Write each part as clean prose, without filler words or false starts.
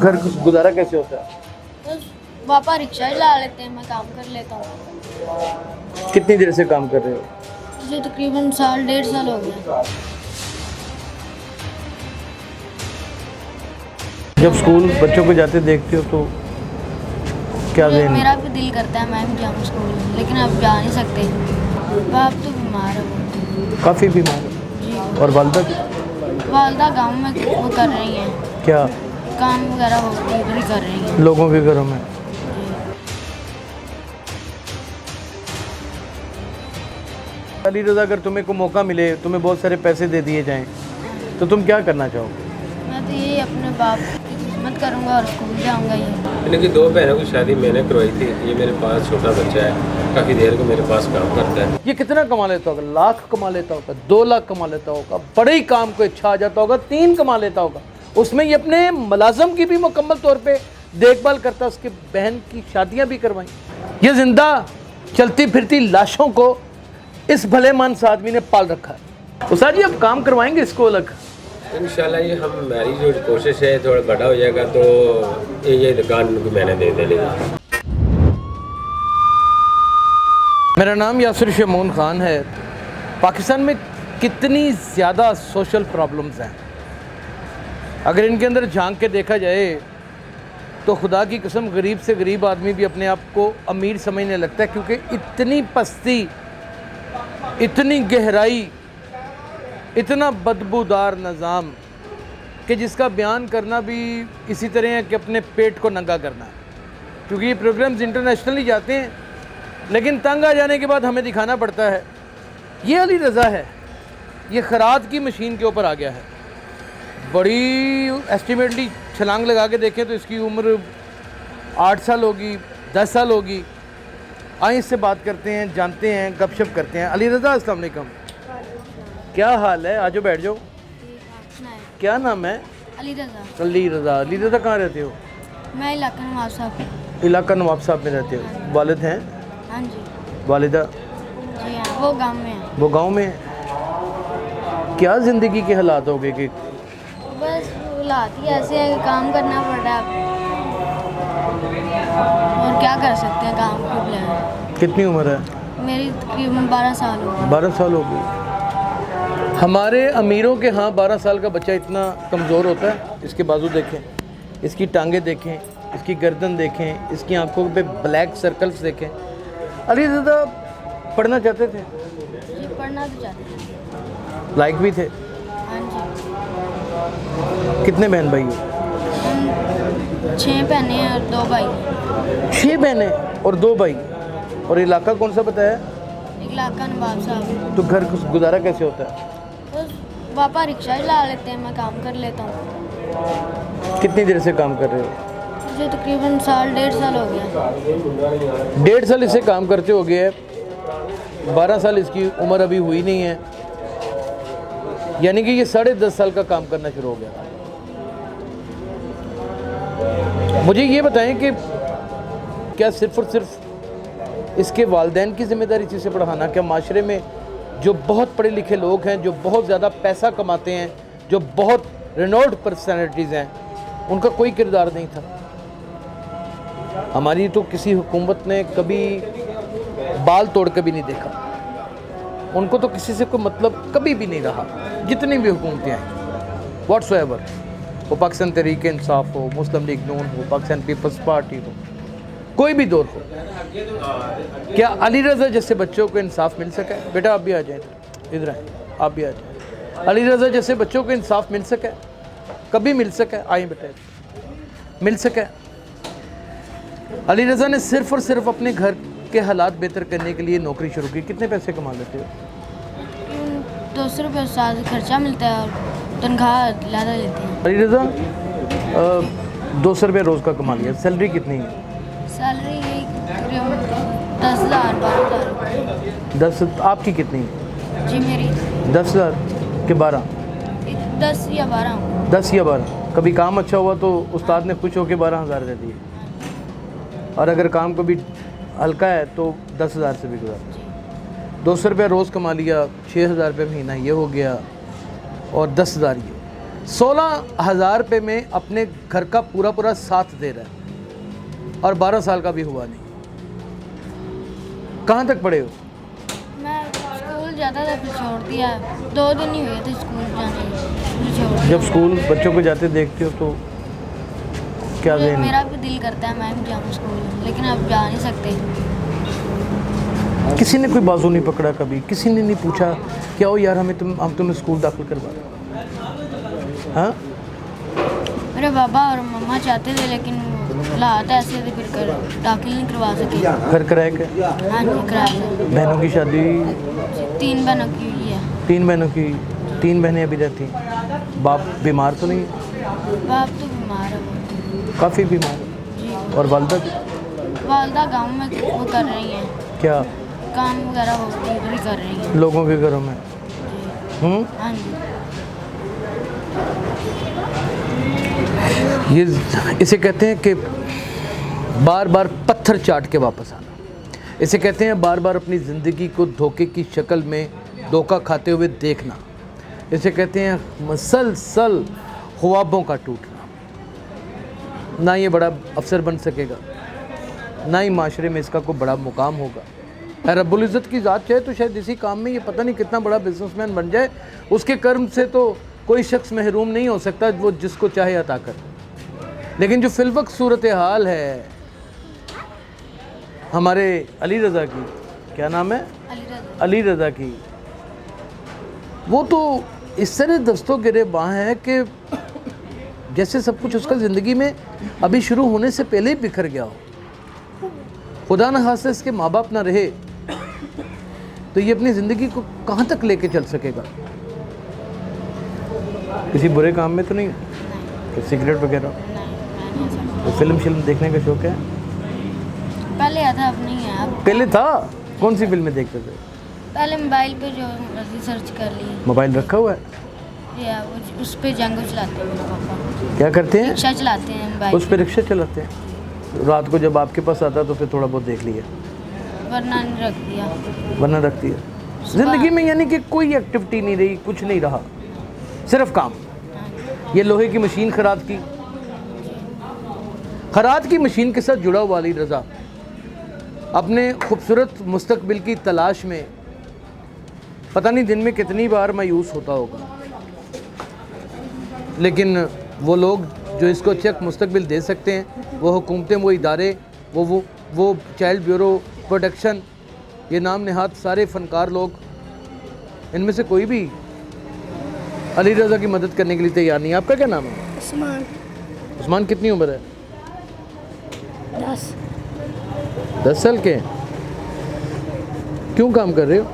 घर गुजारा कैसे होता है? बस पापा रिक्शा चला लेते हैं, मैं काम कर लेता हूँ। कितनी देर से काम कर रहे हो? मुझे तकरीबन साल 1.5 साल हो गया। जब स्कूल बच्चों को जाते देखते हो तो क्या मेरा भी दिल करता है मैं भी जाऊँ स्कूल, लेकिन अब जा नहीं सकते। बाप तो बीमार है, काफ़ी बीमार है। जी। और वालदा वालदा गांव में वो कर रही हैं, क्या काम वगैरह वो भी कर रही हैं। लोगों के घरों में? अली रज़ा, अगर तुम्हें को मौका मिले, तुम्हें बहुत सारे पैसे दे दिए जाएं, तो तुम क्या करना चाहोगे? मैं तो यही अपने बाप की खिदमत करूँगा और स्कूल जाऊँगा। ये इनकी 2 बहनों की शादी मैंने करवाई थी। ये मेरे पास छोटा बच्चा है, काफ़ी देर को मेरे पास काम करता है। ये कितना कमा लेता होगा? लाख कमा लेता होगा, 2 लाख कमा लेता होगा, बड़े ही काम को इच्छा आ जाता होगा, 3 कमा लेता होगा। उसमें ये अपने मुलाजम की भी मुकम्मल तौर पे देखभाल करता, उसकी बहन की शादियां भी करवाई। ये जिंदा चलती फिरती लाशों को इस भले मानस आदमी ने पाल रखा है। उस्ताद जी, अब काम करवाएंगे इसको अलग? इंशाल्लाह ये हमारी जो कोशिश है, थोड़ा बड़ा हो जाएगा तो ये दुकान को मैंने दे देनी है। मेरा नाम यासिर शमून खान है। पाकिस्तान में कितनी ज़्यादा सोशल प्रॉब्लम्स हैं, अगर इनके अंदर झांक के देखा जाए तो खुदा की कसम गरीब से गरीब आदमी भी अपने आप को अमीर समझने लगता है, क्योंकि इतनी पस्ती, इतनी गहराई, इतना बदबूदार निज़ाम कि जिसका बयान करना भी इसी तरह है कि अपने पेट को नंगा करना है। क्योंकि ये प्रोग्राम्स इंटरनेशनली जाते हैं, लेकिन तंग आ जाने के बाद हमें दिखाना पड़ता है। ये अली रज़ा है, ये खरात की मशीन के ऊपर आ गया है। बड़ी एस्टिमेटली छलांग लगा के देखें तो इसकी उम्र 8 साल होगी, 10 साल होगी। आइए इससे बात करते हैं, जानते हैं, गपशप करते हैं। अली रज़ा, अस्सलाम वालेकुम, क्या हाल है? आजो बैठ जाओ। क्या नाम है? अली रज़ा। अली रज़ा। अली रज़ा कहाँ रहते हो? मैं इलाका नवाब साहब। इलाका नवाब साहब में रहते हो। वालिद हैं? हाँ जी। वालिदा? जी हाँ, वो गांव में है। वो गांव में है। क्या ज़िंदगी के हालात हो गए कि बस हालात ही ऐसे है कि काम करना पड़ रहा है, और क्या कर सकते हैं, काम खूब ले। कितनी उम्र है? मेरी तकरीबन 12 साल हो गई। 12 साल हो गई। हमारे अमीरों के यहाँ 12 साल का बच्चा इतना कमज़ोर होता है। इसके बाजू देखें, इसकी टांगें देखें, इसकी गर्दन देखें, इसकी आंखों पे ब्लैक सर्कल्स देखें। अली रज़ा पढ़ना चाहते थे? जी, पढ़ना तो चाहते हैं। लायक भी थे? हाँ जी। कितने बहन भाई हो? हम 6 बहनें हैं और 2 भाई। 6 बहनें और 2 भाई। और इलाका कौन सा बताया? इलाका नवाब साहब। तो घर गुजारा कैसे होता है? बस पापा रिक्शा चला लेते हैं, मैं काम कर लेता हूँ। कितनी देर से काम कर रहे हो? मुझे तकरीबन साल 1.5 साल हो गया। 1.5 साल इससे काम करते हो गए, 12 साल इसकी उम्र अभी हुई नहीं है, यानी कि ये 10.5 साल का काम करना शुरू हो गया। मुझे ये बताएं कि क्या सिर्फ़ और सिर्फ इसके वालिदैन की ज़िम्मेदारी थी इसे पढ़ाना? क्या माशरे में जो बहुत पढ़े लिखे लोग हैं, जो बहुत ज़्यादा पैसा कमाते हैं, जो बहुत रेनोल्ड पर्सनैलिटीज़ हैं, उनका कोई किरदार नहीं था? हमारी तो किसी हुकूमत ने कभी बाल तोड़ के भी नहीं देखा, उनको तो किसी से कोई मतलब कभी भी नहीं रहा। जितनी भी हुकूमतें हैं व्हाट्सएवर, वो पाकिस्तान तहरीक इंसाफ हो, मुस्लिम लीग नून हो, पाकिस्तान पीपल्स पार्टी हो, कोई भी दौर हो, क्या अली रज़ा जैसे बच्चों को इंसाफ मिल सका है? बेटा आप भी आ जाएं, इधर आए, आप भी आ जाएं। अली रज़ा जैसे बच्चों को इंसाफ मिल सका है? कभी मिल सका है? आइए बेटा, मिल सका है? अली रज़ा ने सिर्फ़ और सिर्फ अपने घर के हालात बेहतर करने के लिए नौकरी शुरू की। कितने पैसे कमा लेते हो? 200 रुपये साल खर्चा मिलता है और तनख्वाह ज़्यादा लेते हैं। अली रज़ा 200 रुपये रोज़ का कमा लिया, सैलरी कितनी है? सैलरी यही तकरीबन 10,000 12,000। 10। आपकी कितनी है? जी मेरी 10,000 के 12? 10 या 12। 10 या 12। कभी काम अच्छा हुआ तो उस्ताद ने खुश होकर 12,000 दे दिए, और अगर काम कभी हल्का है तो 10,000 से भी गुजारा। 200 रुपये रोज़ कमा लिया, 6,000 रुपये महीना ये हो गया, और 10,000 ये। 16,000 रुपये में अपने घर का पूरा साथ दे रहा है और 12 साल का भी हुआ नहीं। कहाँ तक पढ़े हो? मैं स्कूल जाता था फिर छोड़ दिया, 2 दिन ही हुए थे स्कूल जाने फिर छोड़ दिया। जब स्कूल बच्चों को जाते देखते हो तो क्या देन? मेरा भी दिल करता है मैं भी जाऊँ स्कूल, लेकिन अब जा नहीं सकते। किसी ने कोई बाजू नहीं पकड़ा कभी? किसी ने नहीं पूछा क्या हो यार हम तुम्हें स्कूल दाखिल करवा रहे हैं? हाँ, मेरे पापा और मम्मा चाहते थे, लेकिन हालात ऐसे थे फिर कर दाखिल नहीं करवा सके। घर कराए के? हाँ जी, कराया। बहनों की शादी? 3 बहनों की हुई है। 3 बहनों की? 3 बहनें अभी रहती? बाप बीमार तो नहीं? बाप तो बीमार है बहुत। काफ़ी बीमार? जी। और वालदा की? वालदा गांव में वो कर रही हैं, क्या काम वगैरह वो डिलीवरी कर रही हैं। लोगों के घरों में? जी। हाँ जी। ये इसे कहते हैं कि बार बार पत्थर चाट के वापस आना। इसे कहते हैं बार बार अपनी ज़िंदगी को धोखे की शक्ल में धोखा खाते हुए देखना। इसे कहते हैं मसलसल ख्वाबों का टूटना। ना ये बड़ा अफसर बन सकेगा, ना ही माशरे में इसका कोई बड़ा मुकाम होगा। रब्बुल इज़्ज़त की ज़ात चाहे तो शायद इसी काम में ये पता नहीं कितना बड़ा बिजनेसमैन बन जाए। उसके कर्म से तो कोई शख्स महरूम नहीं हो सकता, वो जिसको चाहे अता कर। लेकिन जो फिलवक्त सूरत हाल है हमारे अली रज़ा की, क्या नाम है? अली रज़ा की, वो तो इस तरह दस्तों गिरेबां है कि जैसे सब कुछ उसका ज़िंदगी में अभी शुरू होने से पहले ही बिखर गया हो। खुदा न खास्ता इसके माँ बाप ना रहे तो ये अपनी ज़िंदगी को कहाँ तक लेके चल सकेगा? किसी बुरे काम में तो नहीं? सिगरेट वगैरह? तो फिल्म देखने का शौक है? पहले आता, अब नहीं है। अब पहले था। कौन सी फिल्में देखते थे? पहले मोबाइल पे जो मर्जी सर्च कर ली। मोबाइल रखा हुआ है? या वो उस पे जंगो चलाते हैं मेरे पापा। क्या करते हैं? रिक्शा चलाते हैं मोबाइल उस पे रिक्शा चलाते हैं। रात को जब आपके पास आता तो फिर थोड़ा बहुत देख लिया, वरना नहीं रख दिया। वरना रख दिया। ज़िंदगी में यानी कि कोई एक्टिविटी नहीं रही, कुछ नहीं रहा, सिर्फ काम। ये लोहे की मशीन खराद की मशीन के साथ जुड़ा हुआ अली रज़ा अपने खूबसूरत मुस्तकबिल की तलाश में पता नहीं दिन में कितनी बार मायूस होता होगा। लेकिन वो लोग जो इसको चेक मुस्तकबिल दे सकते हैं, वो हुकूमतें, वो इदारे, वो चाइल्ड ब्यूरो प्रोटेक्शन, ये नाम नहाद सारे फ़नकार लोग, इनमें से कोई भी अली रज़ा की मदद करने के लिए तैयार नहीं। आपका क्या नाम है? उस्मान। उस्मान, कितनी उम्र है? 10 साल के? क्यों काम कर रहे हो?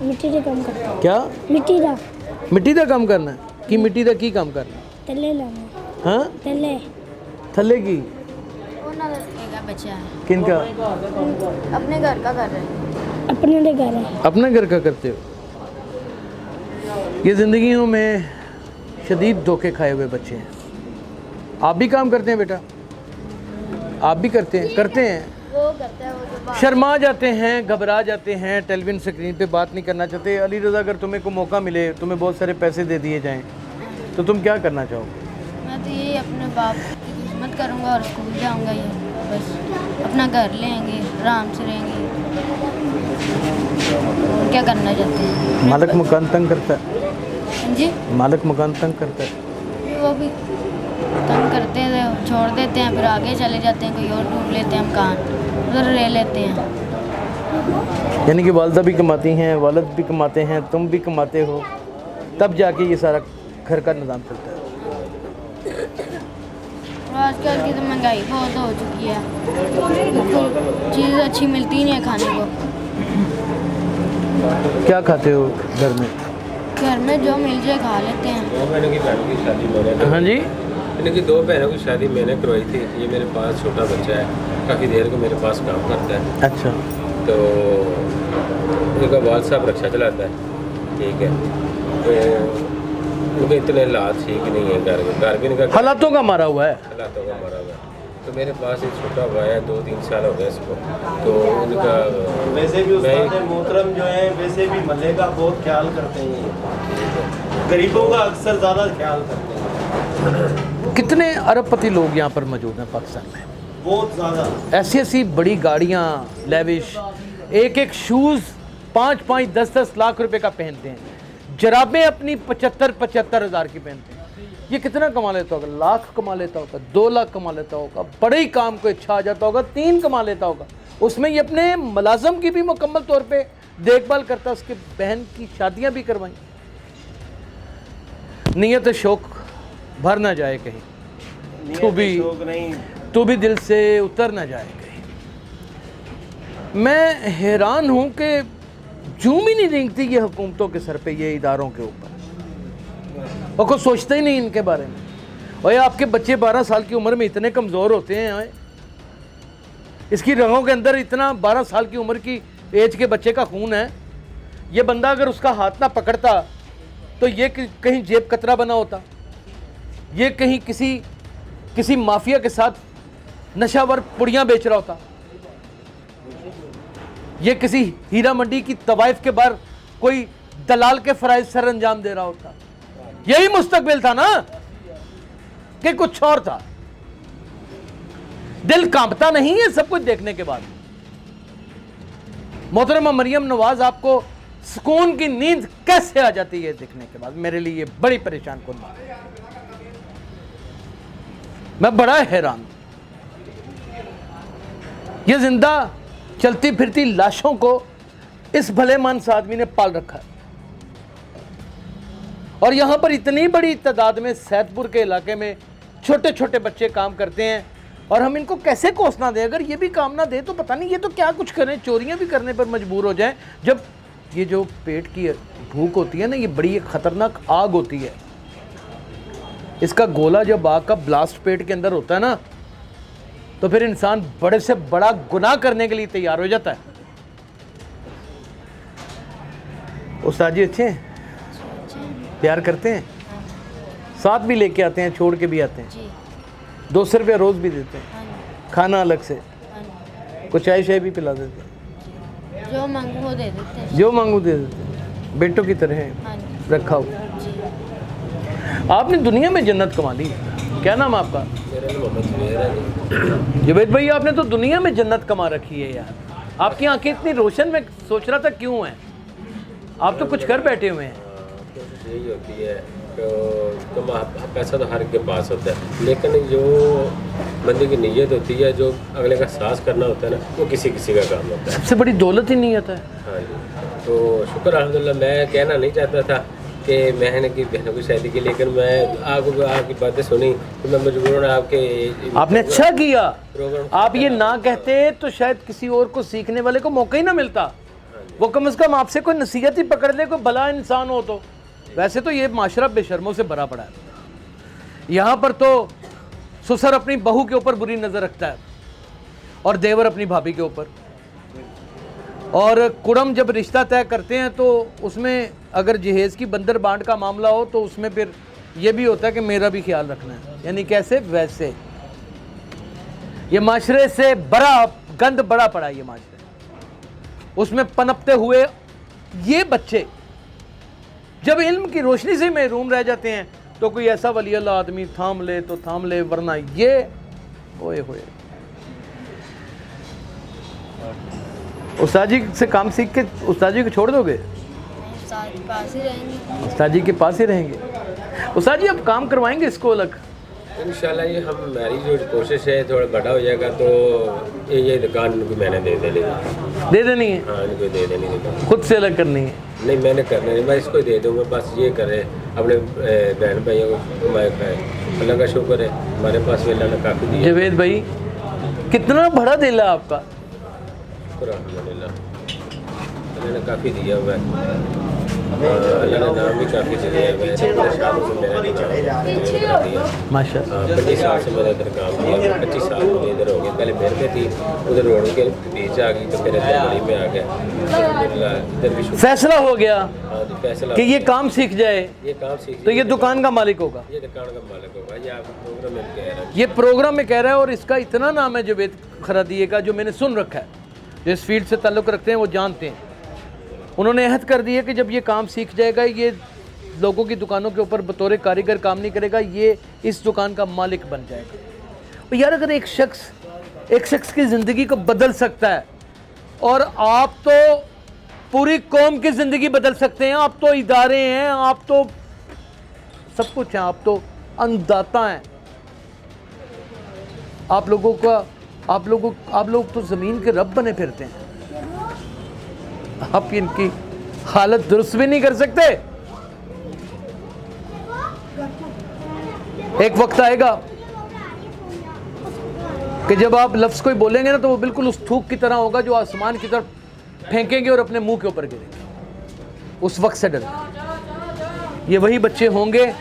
मिट्टी का काम करता है। क्या? मिट्टी का काम करना है कि मिट्टी का की काम करना है? तले लाना। हाँ, थल्ले की? बच्चा है। किनका? अपने घर का कर रहे हैं। अपने घर का करते हो? ये ज़िंदगियों में शदीद धोखे खाए हुए बच्चे हैं। आप भी काम करते हैं बेटा? आप भी करते हैं? वो करता है, वो जो शर्मा जाते हैं, घबरा जाते हैं, टेलीविज़न स्क्रीन पे बात नहीं करना चाहते। अली रज़ा, अगर तुम्हें को मौका मिले, तुम्हें बहुत सारे पैसे दे दिए जाएं, तो तुम क्या करना चाहोगे? मैं तो यही अपने बाप की खिदमत करूँगा और स्कूल जाऊँगा। ये बस अपना घर लेंगे, आराम से रहेंगे। और क्या करना चाहते हैं? मालिक मकान तंग करता है? जी, मालिक मकान तंग करता है? वो भी तंग करते हैं, छोड़ देते हैं, फिर आगे चले जाते हैं, कोई और ढूंढ लेते हैं मकान, उधर रह लेते हैं। यानी कि वालदा भी कमाती हैं, वालिद भी कमाते हैं, तुम भी कमाते हो, तब जाके ये सारा घर का निज़ाम चलता है। आजकल की तो महंगाई बहुत हो चुकी है, बिल्कुल चीज़ अच्छी मिलती नहीं है खाने को। क्या खाते हो घर में? घर में जो मिल जाए खा लेते हैं। 2 बहनों की शादी मैंने, हाँ जी, इनकी 2 बहनों की शादी मैंने करवाई थी। ये मेरे पास छोटा बच्चा है, काफ़ी देर को मेरे पास काम करता है। अच्छा, तो उनका वाल साहब रक्षा चलाता है, ठीक है। तो उनके इतने हालात ठीक नहीं है, घर भी इनका हालातों का मारा हुआ है। हालातों का मारा हुआ है। तो मेरे पास एक छोटा हुआ है, 2-3 साल हो गए इसको। तो उनका वैसे भी उस्ताद मोहतरम जो है वैसे भी महल्ले का बहुत ख्याल करते हैं, गरीबों का अक्सर ज़्यादा ख्याल करते हैं। कितने अरबपति लोग यहाँ पर मौजूद हैं पाकिस्तान में? बहुत ज़्यादा। ऐसी ऐसी बड़ी गाड़ियाँ, लेविश, एक एक शूज़ 5-5, 10-10 लाख रुपए का पहनते हैं, जराबें अपनी 75-75 हज़ार की पहनते हैं। ये कितना कमा लेता होगा? लाख कमा लेता होगा, 2 लाख कमा लेता होगा, बड़े ही काम को इच्छा आ जाता होगा, 3 कमा लेता होगा। उसमें ये अपने मुलाजम की भी मुकम्मल तौर पे देखभाल करता, उसके बहन की शादियां भी करवाई। नीयत शौक भर ना जाए कहीं, तू भी दिल से उतर ना जाए कहीं। मैं हैरान हूं कि जूम ही नहीं रेंगती ये हुकूमतों के सर पे, ये इदारों के ऊपर, और कोई सोचता ही नहीं इनके बारे में। और ये आपके बच्चे 12 साल की उम्र में इतने कमज़ोर होते हैं, इसकी रगों के अंदर इतना 12 साल की उम्र की एज के बच्चे का खून है। ये बंदा अगर उसका हाथ ना पकड़ता तो ये कहीं जेब कतरा बना होता, ये कहीं किसी माफिया के साथ नशावर पुड़ियाँ बेच रहा होता, ये किसी हीरा मंडी की तवाइफ के बाहर कोई दलाल के फराइज सर अंजाम दे रहा होता। यही मुस्तकबिल था ना, कि कुछ और था? दिल कांपता नहीं है सब कुछ देखने के बाद? मोहतरमा मरियम नवाज, आपको सुकून की नींद कैसे आ जाती है देखने के बाद? मेरे लिए बड़ी परेशान कुन बात है। मैं बड़ा हैरान, ये जिंदा चलती फिरती लाशों को इस भले मानस आदमी ने पाल रखा है। और यहां पर इतनी बड़ी तादाद में सैदपुर के इलाके में छोटे छोटे बच्चे काम करते हैं, और हम इनको कैसे कोसना दें? अगर ये भी काम ना दे तो पता नहीं ये तो क्या कुछ करें, चोरियां भी करने पर मजबूर हो जाएं। जब ये जो पेट की भूख होती है ना, ये बड़ी एक खतरनाक आग होती है। इसका गोला जब आग का ब्लास्ट पेट के अंदर होता है ना, तो फिर इंसान बड़े से बड़ा गुनाह करने के लिए तैयार हो जाता है। उस्ताद जी अच्छे हैं, प्यार करते हैं, साथ भी लेके आते हैं, छोड़ के भी आते हैं, जी 200 रुपया रोज़ भी देते हैं, हाँ जी, खाना अलग से, हाँ जी। कुछ चाय शाय भी पिला देते हैं, जो मांगू वो दे देते हैं। जो मांगू दे देते हैं, बेटों की तरह हाँ जी, रखा हो। जी। आपने दुनिया में जन्नत कमा ली। क्या नाम है आपका? मेरा नाम मोहम्मद जुबैर है। जुबैद भाई, आपने तो दुनिया में जन्नत कमा रखी है यार। आपकी आंखें इतनी रोशन, में सोच रहा था क्यों है, आप तो कुछ कर बैठे हुए हैं। कोशिश यही होती है तो पैसा तो हर के पास होता है, लेकिन जो बंदे की नीयत होती है, जो अगले का साथ करना होता है ना, वो किसी किसी का काम होता है। सबसे बड़ी दौलत ही नीयत है। हाँ जी, तो शुक्र अल्हम्दुलिल्लाह। मैं कहना नहीं चाहता था कि मैंने की बहनों की शादी की, लेकिन मैं आपकी बातें सुनी तो मैं मजबूरन आपने अच्छा किया। प्रोग्राम आप ये ना कहते तो शायद किसी और को सीखने वाले को मौका ही ना मिलता। वो कम से कम आपसे कोई नसीहत ही पकड़ ले, कोई भला इंसान हो तो। वैसे तो ये माशरा बेशर्मों से भरा पड़ा है। यहाँ पर तो ससुर अपनी बहू के ऊपर बुरी नज़र रखता है, और देवर अपनी भाभी के ऊपर। और कुड़म जब रिश्ता तय करते हैं तो उसमें अगर जहेज़ की बंदर बांट का मामला हो तो उसमें फिर ये भी होता है कि मेरा भी ख्याल रखना है। यानी कैसे? वैसे ये माशरे से बड़ा गंद बड़ा पड़ा है ये माशरे। उसमें पनपते हुए ये बच्चे जब इल्म की रोशनी से महरूम रह जाते हैं तो कोई ऐसा वली अल्लाह आदमी थाम ले तो थाम ले, वरना ये होए होए। उस्ताद जी से काम सीख के उस्ताद जी को छोड़ दोगे? उस्ताद के पास ही रहेंगे। उस्ताद जी के पास ही रहेंगे। उस्ताद जी अब काम करवाएंगे इसको अलग? इंशाल्लाह ये हमारी जो कोशिश है, थोड़ा बड़ा हो जाएगा तो ये दुकान इनको मैंने दे देनी है। दे देनी है? हाँ, इनको दे देनी है। खुद से अलग करनी है? नहीं, मैंने करना नहीं, मैं इसको दे दूँगा। बस ये करे, अपने बहन भाइयों को कमाए खाए। अल्लाह का शुक्र है, हमारे पास भी अल्लाह ने काफ़ी दिया। जवेद भाई, कितना बड़ा दिल है आपका। शुक्र अल्हम्दुलिल्लाह, अल्लाह ने काफ़ी दिया हुआ है। अल्लाह ने नाम भी काफ़ी दिए हैं। मैंने बड़े सालों से मेरा दिया माशा 25 साल से मैंने इधर काम किया। 25 साल मुझे इधर हो गए। पहले मेरे पे थी, उधर रोड के बीच आ गई तो फिर इधर बड़ी में आ गया। अल्हम्दुलिल्लाह इधर भी शुक्र। फैसला हो गया हाँ जी, फैसला कि ये काम सीख जाए ये काम सीख तो ये दुकान का मालिक होगा। ये दुकान का मालिक होगा। ये आप प्रोग्राम में कह रहे हैं। ये प्रोग्राम में कह रहा है और इसका इतना नाम है जावेद खरादिए का, जो मैंने सुन रखा है, जो इस फील्ड से ताल्लुक़ रखते हैं वो जानते हैं। उन्होंने अहद कर दी है कि जब ये काम सीख जाएगा, ये लोगों की दुकानों के ऊपर बतौर कारीगर काम नहीं करेगा, ये इस दुकान का मालिक बन जाएगा। तो यार अगर एक शख्स की ज़िंदगी को बदल सकता है, और आप तो पूरी कौम की ज़िंदगी बदल सकते हैं। आप तो इदारे हैं, आप तो सब कुछ हैं, आप तो अन्नदाता हैं। आप लोग तो ज़मीन के रब बने फिरते हैं। आप इनकी हालत दुरुस्त भी नहीं कर सकते। एक वक्त आएगा कि जब आप लफ्ज़ कोई बोलेंगे ना, तो वो बिल्कुल उस थूक की तरह होगा जो आसमान की तरफ फेंकेंगे और अपने मुंह के ऊपर गिरेंगे। उस वक्त से डरें। ये वही बच्चे होंगे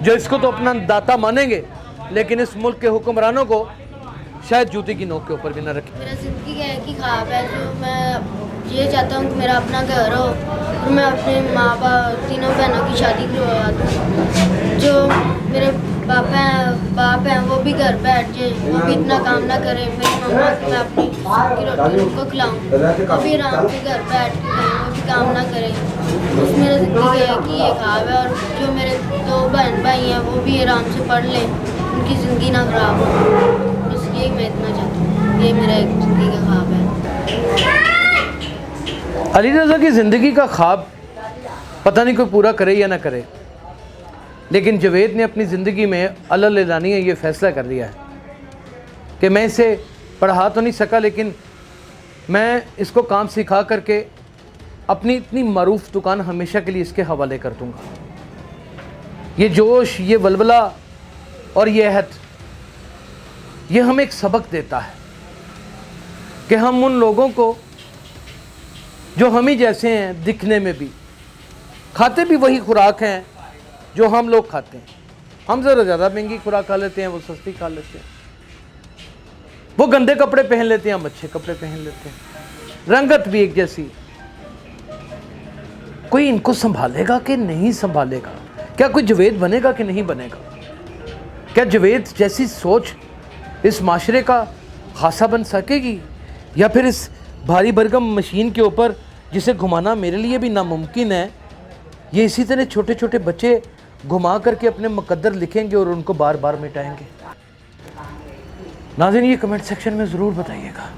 जो इसको तो अपना दाता मानेंगे, लेकिन इस मुल्क के हुक्मरानों को शायद जूते की नोक के ऊपर भी न रखें। मेरा ज़िंदगी का एक ही ख्वाब है, जो मैं ये चाहता हूँ कि मेरा अपना घर हो और मैं अपने माँ बाप तीनों बहनों की शादी करवा दूँ। जो मेरे बाप हैं वो भी घर बैठ जाए, वो भी इतना काम ना करे। मेरी मम्मा मैं अपनी की रोटी उनको खिलाऊँ, वो भी आराम से घर बैठ के खाएं, वो भी काम ना करे। बस मेरा ज़िंदगी का एक ही ये ख्वाब है। और जो मेरे 2 बहन भाई हैं वो भी आराम से पढ़ लें, उनकी ज़िंदगी ना ख़राब हो। बस यही मैं इतना चाहती हूँ, ये मेरा एक ज़िंदगी का ख्वाब है। अली रज़ा की ज़िंदगी का ख्वाब पता नहीं कोई पूरा करे या ना करे, लेकिन जावेद ने अपनी ज़िंदगी में अल्लाह ये फ़ैसला कर लिया है कि मैं इसे पढ़ा तो नहीं सका, लेकिन मैं इसको काम सिखा करके अपनी इतनी मरूफ दुकान हमेशा के लिए इसके हवाले कर दूँगा। ये जोश, ये वलवला और ये अहद, ये हमें एक सबक देता है कि हम उन लोगों को जो हम ही जैसे हैं, दिखने में भी, खाते भी वही खुराक हैं जो हम लोग खाते हैं। हम ज़रा ज़्यादा महंगी खुराक खा लेते हैं, वो सस्ती खा लेते हैं। वो गंदे कपड़े पहन लेते हैं, हम अच्छे कपड़े पहन लेते हैं। रंगत भी एक जैसी। कोई इनको संभालेगा कि नहीं संभालेगा? क्या कोई जावेद बनेगा कि नहीं बनेगा? क्या जावेद जैसी सोच इस माशरे का खासा बन सकेगी, या फिर इस भारी भरकम मशीन के ऊपर जिसे घुमाना मेरे लिए भी नामुमकिन है, ये इसी तरह छोटे छोटे बच्चे घुमा करके अपने मुकद्दर लिखेंगे और उनको बार बार मिटाएंगे? नाज़रीन, ये कमेंट सेक्शन में ज़रूर बताइएगा।